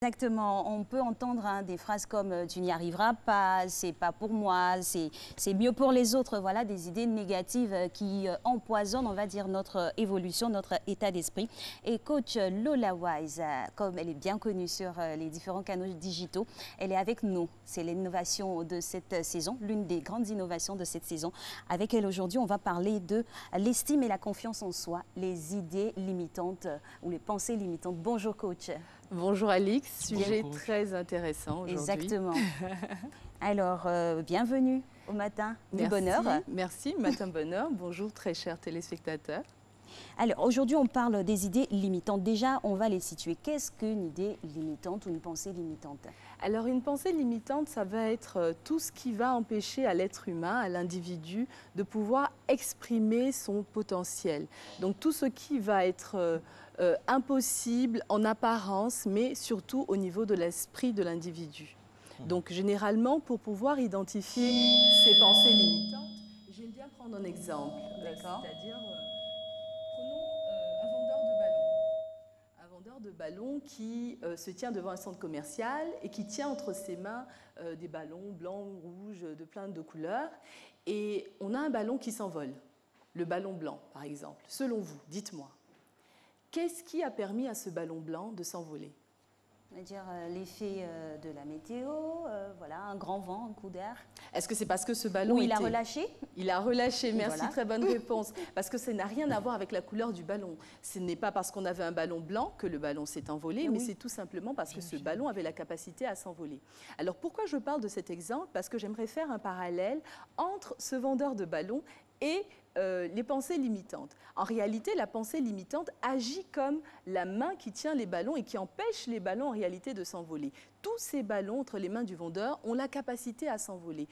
Exactement, on peut entendre des phrases comme tu n'y arriveras pas, c'est pas pour moi, c'est mieux pour les autres, voilà, des idées négatives qui empoisonnent, on va dire, notre évolution, notre état d'esprit. Et coach Lola Wise, comme elle est bien connue sur les différents canaux digitaux, elle est avec nous. C'est l'innovation de cette saison, l'une des grandes innovations de cette saison. Avec elle aujourd'hui, on va parler de l'estime et la confiance en soi, les idées limitantes ou les pensées limitantes. Bonjour coach. Bonjour Alix, sujet très intéressant aujourd'hui. Exactement. Alors, bienvenue au matin du bonheur. Merci, matin bonheur. Bonjour très chers téléspectateurs. Alors, aujourd'hui, on parle des idées limitantes. Déjà, on va les situer. Qu'est-ce qu'une idée limitante ou une pensée limitante? Alors, une pensée limitante, ça va être tout ce qui va empêcher à l'être humain, à l'individu, de pouvoir exprimer son potentiel. Donc, tout ce qui va être impossible en apparence, mais surtout au niveau de l'esprit de l'individu. Donc, généralement, pour pouvoir identifier ces pensées limitantes, j'aime bien prendre un exemple. C'est-à-dire, prenons un vendeur de ballons qui se tient devant un centre commercial et qui tient entre ses mains des ballons blancs, rouges, de plein de couleurs. Et on a un ballon qui s'envole, le ballon blanc, par exemple. Selon vous, dites-moi. Qu'est-ce qui a permis à ce ballon blanc de s'envoler? On va dire l'effet de la météo, voilà, un grand vent, un coup d'air. Est-ce que c'est parce que ce ballon il a relâché? Il a relâché, merci, voilà. Très bonne réponse. Parce que ça n'a rien à voir avec la couleur du ballon. Ce n'est pas parce qu'on avait un ballon blanc que le ballon s'est envolé, mais c'est tout simplement parce que ce ballon avait la capacité à s'envoler. Alors pourquoi je parle de cet exemple? Parce que j'aimerais faire un parallèle entre ce vendeur de ballons et les pensées limitantes. En réalité, la pensée limitante agit comme la main qui tient les ballons et qui empêche les ballons en réalité de s'envoler. Tous ces ballons entre les mains du vendeur ont la capacité à s'envoler.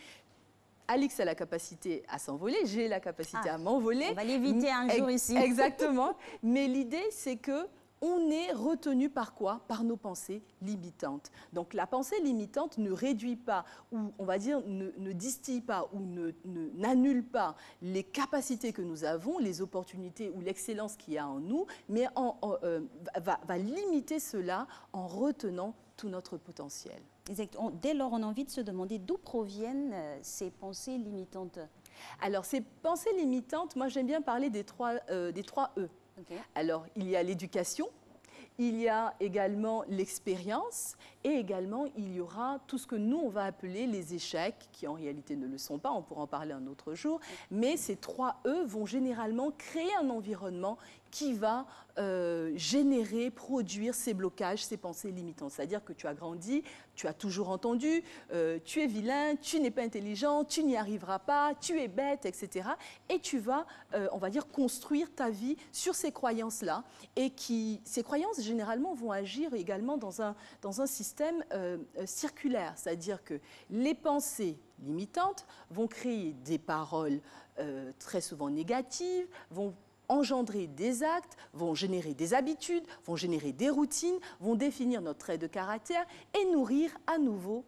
Alix a la capacité à s'envoler, j'ai la capacité à m'envoler. On va l'éviter un jour ici. Exactement. Mais l'idée, c'est que on est retenu par quoi? Par nos pensées limitantes. Donc la pensée limitante ne réduit pas, ou on va dire ne distille pas, ou n'annule pas les capacités que nous avons, les opportunités ou l'excellence qu'il y a en nous, mais va limiter cela en retenant tout notre potentiel. Exactement. Dès lors, on a envie de se demander d'où proviennent ces pensées limitantes. Alors ces pensées limitantes, moi j'aime bien parler des trois E. Okay. Alors, il y a l'éducation, il y a également l'expérience et également il y aura tout ce que nous on va appeler les échecs, qui en réalité ne le sont pas, on pourra en parler un autre jour, mais ces trois E vont généralement créer un environnement qui va générer, produire ces blocages, ces pensées limitantes. C'est-à-dire que tu as grandi, tu as toujours entendu, tu es vilain, tu n'es pas intelligent, tu n'y arriveras pas, tu es bête, etc. Et tu vas, on va dire, construire ta vie sur ces croyances-là. Et ces croyances, généralement, vont agir également dans un système circulaire. C'est-à-dire que les pensées limitantes vont créer des paroles très souvent négatives, vont engendrer des actes, vont générer des habitudes, vont générer des routines, vont définir notre trait de caractère et nourrir à nouveau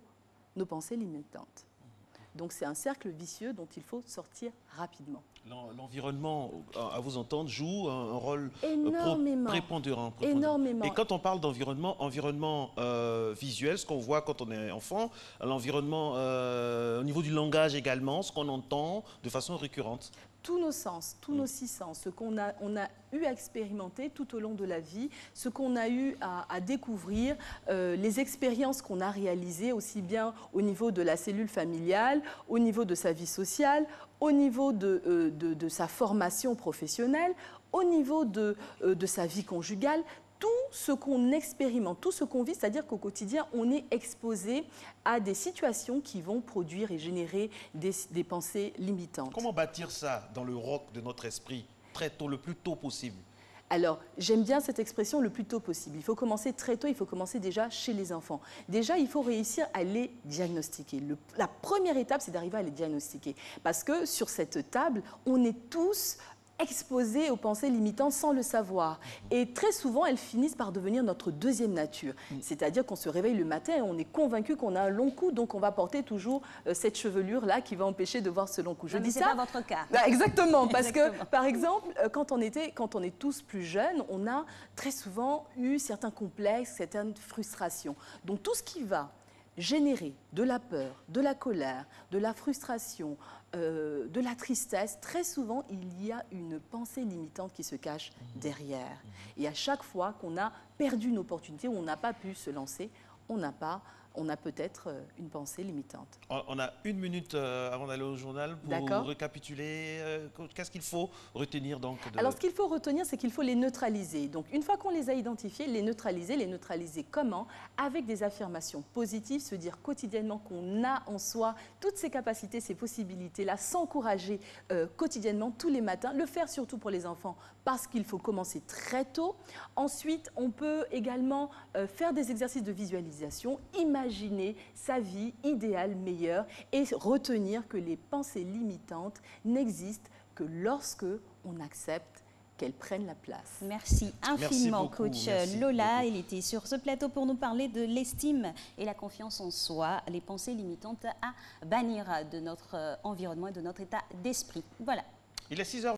nos pensées limitantes. Donc c'est un cercle vicieux dont il faut sortir rapidement. L'environnement, à vous entendre, joue un rôle prépondérant. Énormément. Et quand on parle d'environnement, environnement visuel, ce qu'on voit quand on est enfant, l'environnement au niveau du langage également, ce qu'on entend de façon récurrente. Tous nos sens, tous nos six sens, ce qu'on a eu à expérimenter tout au long de la vie, ce qu'on a eu à découvrir, les expériences qu'on a réalisées aussi bien au niveau de la cellule familiale, au niveau de sa vie sociale, au niveau de sa formation professionnelle, au niveau de sa vie conjugale. Tout ce qu'on expérimente, tout ce qu'on vit, c'est-à-dire qu'au quotidien, on est exposé à des situations qui vont produire et générer des pensées limitantes. Comment bâtir ça dans le roc de notre esprit, très tôt, le plus tôt possible? Alors, j'aime bien cette expression le plus tôt possible. Il faut commencer très tôt, il faut commencer déjà chez les enfants. Déjà, il faut réussir à les diagnostiquer. La première étape, c'est d'arriver à les diagnostiquer. Parce que sur cette table, on est tous exposés aux pensées limitantes sans le savoir. Et très souvent, elles finissent par devenir notre deuxième nature. C'est-à-dire qu'on se réveille le matin et on est convaincu qu'on a un long cou, donc on va porter toujours cette chevelure-là qui va empêcher de voir ce long cou. Je dis ça. C'est pas votre cas. Exactement, parce que, par exemple, quand on est tous plus jeunes, on a très souvent eu certains complexes, certaines frustrations. Donc tout ce qui va générer de la peur, de la colère, de la frustration, de la tristesse, très souvent, il y a une pensée limitante qui se cache derrière. Et à chaque fois qu'on a perdu une opportunité, où on n'a pas pu se lancer, on a peut-être une pensée limitante. On a 1 minute avant d'aller au journal pour récapituler. Qu'est-ce qu'il faut retenir donc Alors, ce qu'il faut retenir, c'est qu'il faut les neutraliser. Donc, une fois qu'on les a identifiés, les neutraliser comment? Avec des affirmations positives, se dire quotidiennement qu'on a en soi toutes ces capacités, ces possibilités-là, s'encourager quotidiennement, tous les matins, le faire surtout pour les enfants, parce qu'il faut commencer très tôt. Ensuite, on peut également faire des exercices de visualisation, imaginer sa vie idéale, meilleure, et retenir que les pensées limitantes n'existent que lorsque on accepte qu'elles prennent la place. Merci infiniment, beaucoup, coach Lola. Il était sur ce plateau pour nous parler de l'estime et la confiance en soi, les pensées limitantes à bannir de notre environnement et de notre état d'esprit. Voilà. Il est 6h.